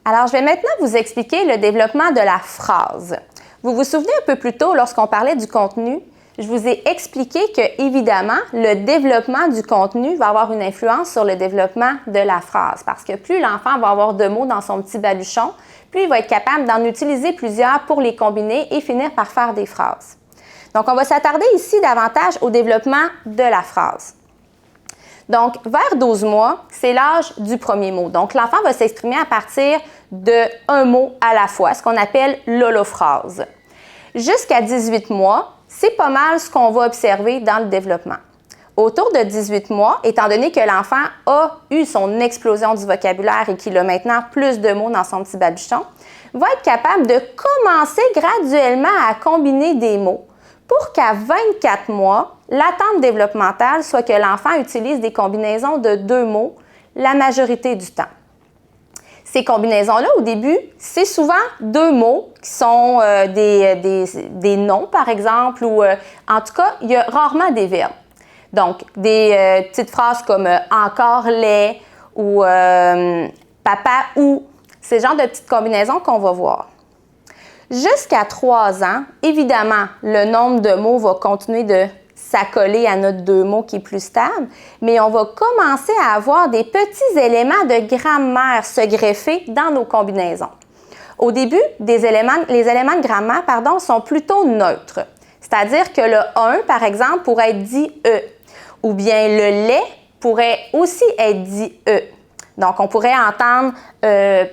Alors, je vais maintenant vous expliquer le développement de la phrase. Vous vous souvenez un peu plus tôt, lorsqu'on parlait du contenu, je vous ai expliqué que, évidemment, le développement du contenu va avoir une influence sur le développement de la phrase. Parce que plus l'enfant va avoir de mots dans son petit baluchon, plus il va être capable d'en utiliser plusieurs pour les combiner et finir par faire des phrases. Donc, on va s'attarder ici davantage au développement de la phrase. Donc, vers 12 mois, c'est l'âge du premier mot. Donc, l'enfant va s'exprimer à partir d'un mot à la fois, ce qu'on appelle l'holophrase. Jusqu'à 18 mois, c'est pas mal ce qu'on va observer dans le développement. Autour de 18 mois, étant donné que l'enfant a eu son explosion du vocabulaire et qu'il a maintenant plus de mots dans son petit baluchon, va être capable de commencer graduellement à combiner des mots pour qu'à 24 mois, l'attente développementale soit que l'enfant utilise des combinaisons de 2 mots la majorité du temps. Ces combinaisons-là, au début, c'est souvent 2 mots qui sont des noms, par exemple, ou en tout cas, il y a rarement des verbes. Donc, des petites phrases comme « encore lait » ou « papa ou ». C'est le genre de petites combinaisons qu'on va voir. Jusqu'à 3 ans, évidemment, le nombre de mots va continuer de s'accoler à notre 2 mots qui est plus stable, mais on va commencer à avoir des petits éléments de grammaire se greffer dans nos combinaisons. Au début, les éléments de grammaire, sont plutôt neutres. C'est-à-dire que le « un », par exemple, pourrait être dit « e », ou bien le « lait » pourrait aussi être dit « e ». Donc, on pourrait entendre,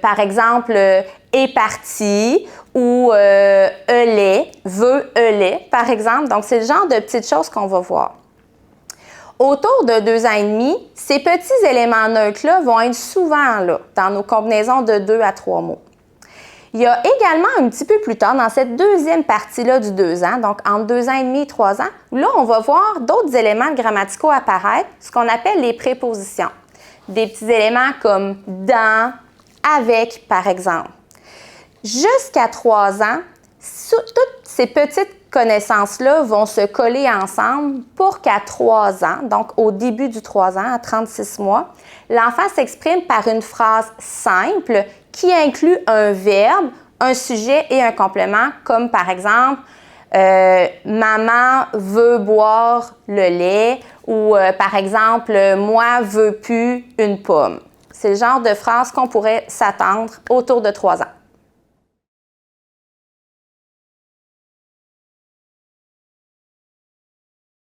par exemple, est parti ou lait, veut lait, par exemple. Donc, c'est le genre de petites choses qu'on va voir. Autour de 2 ans et demi, ces petits éléments neutres-là vont être souvent là, dans nos combinaisons de 2 à 3 mots. Il y a également un petit peu plus tard, dans cette deuxième partie-là du 2 ans, donc entre 2 ans et demi et 3 ans, là, on va voir d'autres éléments grammaticaux apparaître, ce qu'on appelle les prépositions. Des petits éléments comme « dans »,« avec », par exemple. Jusqu'à 3 ans, toutes ces petites connaissances-là vont se coller ensemble pour qu'à 3 ans, donc au début du 3 ans, à 36 mois, l'enfant s'exprime par une phrase simple qui inclut un verbe, un sujet et un complément, comme par exemple maman veut boire le lait ou par exemple moi veux plus une pomme. C'est le genre de phrase qu'on pourrait s'attendre autour de 3 ans.